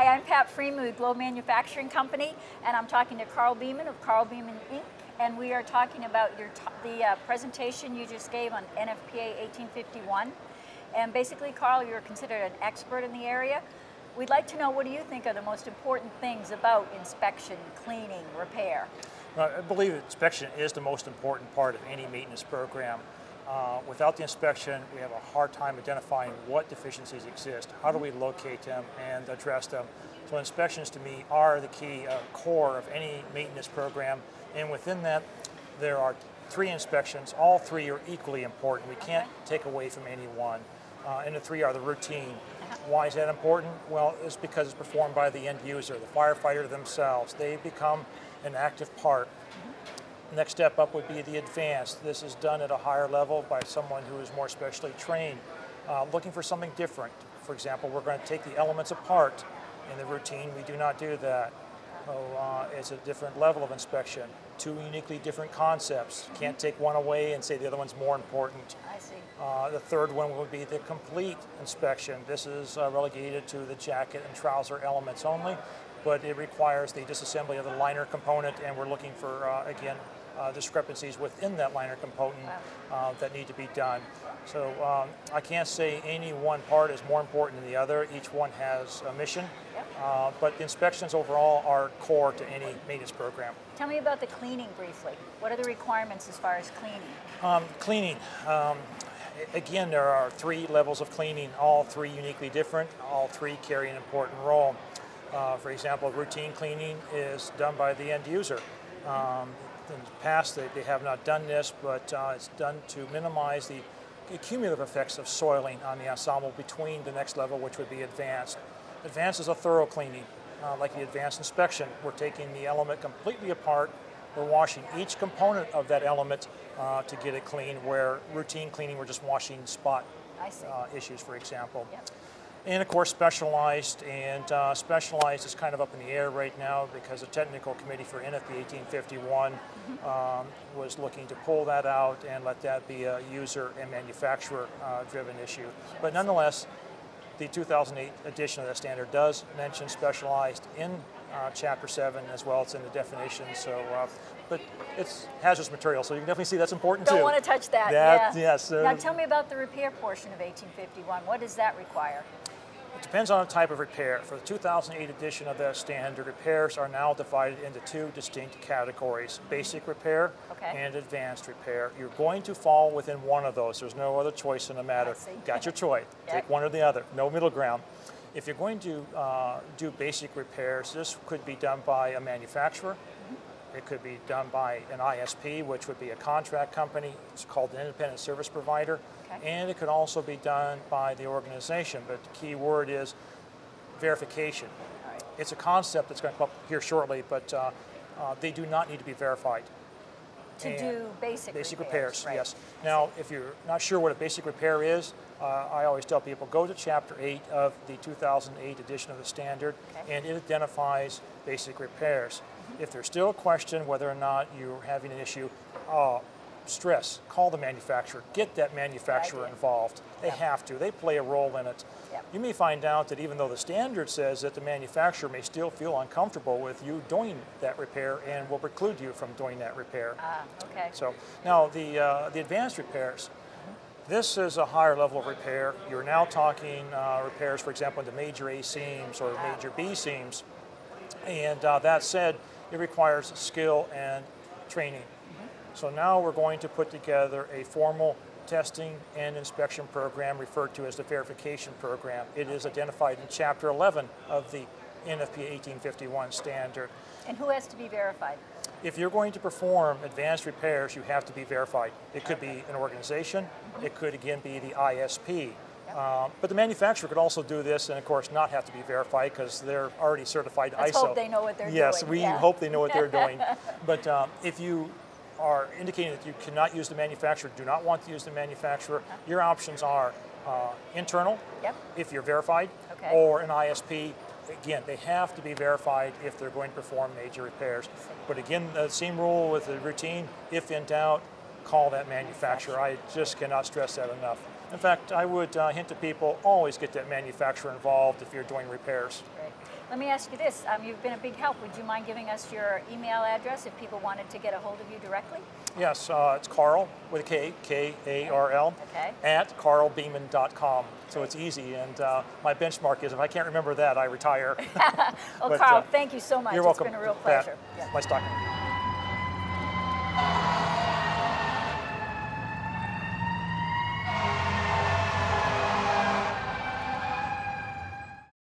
Hi, I'm Pat Freeman with Globe Manufacturing Company, and I'm talking to Karl Beeman of Karl Beeman Inc. And we are talking about the presentation you just gave on NFPA 1851. And basically, Karl, you're considered an expert in the area. We'd like to know, what do you think are the most important things about inspection, cleaning, repair? I believe inspection is the most important part of any maintenance program. Without the inspection, we have a hard time identifying what deficiencies exist. How do we locate them and address them? So inspections, to me, are the key core of any maintenance program. And within that, there are 3 inspections. All 3 are equally important. We can't take away from any one. And the 3 are the routine. Why is that important? Well, it's because it's performed by the end user, the firefighter themselves. They become an active part. Next step up would be the advanced. This is done at a higher level by someone who is more specially trained, looking for something different. For example, we're going to take the elements apart. In the routine, we do not do that. So it's a different level of inspection. 2 uniquely different concepts. Can't take one away and say the other one's more important. I see. The third one would be the complete inspection. This is relegated to the jacket and trouser elements only, but it requires the disassembly of the liner component, and we're looking for, again, discrepancies within that liner component that need to be done. So I can't say any one part is more important than the other. Each one has a mission, but the inspections overall are core to any maintenance program. Tell me about the cleaning briefly. What are the requirements as far as cleaning? Again, there are 3 levels of cleaning, all 3 uniquely different. All 3 carry an important role. For example, routine cleaning is done by the end user. In the past, they have not done this, but it's done to minimize the cumulative effects of soiling on the ensemble between the next level, which would be advanced. Advanced is a thorough cleaning, like the advanced inspection. We're taking the element completely apart. We're washing each component of that element to get it clean, where routine cleaning, we're just washing spot issues, for example. Yep. And of course, specialized, and specialized is kind of up in the air right now because the technical committee for NFPA 1851 was looking to pull that out and let that be a user and manufacturer driven issue. But nonetheless, the 2008 edition of that standard does mention specialized in Chapter 7 as well. It's in the definition, so but it's hazardous material, so you can definitely see that's important too. Don't want to touch that. Yes. Now tell me about the repair portion of 1851. What does that require? It depends on the type of repair. For the 2008 edition of that standard, repairs are now divided into 2 distinct categories: basic repair and advanced repair. You're going to fall within one of those. There's no other choice in the matter. Got your choice. Take one or the other. No middle ground. If you're going to do basic repairs, this could be done by a manufacturer. It could be done by an ISP, which would be a contract company. It's called an independent service provider. And it could also be done by the organization, but the key word is verification. It's a concept that's going to come up here shortly, but they do not need to be verified. To do basic repairs. Right. Yes. Now, if you're not sure what a basic repair is, I always tell people, go to Chapter 8 of the 2008 edition of the standard, and it identifies basic repairs. If there's still a question whether or not you're having an issue, stress, call the manufacturer, get that manufacturer involved. They have to, they play a role in it. You may find out that even though the standard says that the manufacturer may still feel uncomfortable with you doing that repair and will preclude you from doing that repair. So now the advanced repairs, this is a higher level of repair. You're now talking repairs, for example, into major A seams or major B seams. And that said, it requires skill and training. So now we're going to put together a formal testing and inspection program referred to as the verification program. It is identified in Chapter 11 of the NFPA 1851 standard. And who has to be verified? If you're going to perform advanced repairs, you have to be verified. It could be an organization. It could, again, be the ISP. But the manufacturer could also do this and, of course, not have to be verified because they're already certified Let's ISO. Hope they know what they're doing. Yes, we hope they know what they're doing. But if you are indicating that you cannot use the manufacturer, do not want to use the manufacturer, your options are internal, if you're verified, or an ISP. Again, they have to be verified if they're going to perform major repairs. But again, the same rule with the routine, if in doubt, call that manufacturer. I just cannot stress that enough. In fact, I would hint to people, always get that manufacturer involved if you're doing repairs. Great. Let me ask you this. You've been a big help. Would you mind giving us your email address if people wanted to get a hold of you directly? Yes, it's Karl with a K, K-A-R-L, okay. at karlbeeman.com. So it's easy, and my benchmark is if I can't remember that, I retire. Well, Karl, thank you so much. You're welcome. It's been a real pleasure. Nice talking to you.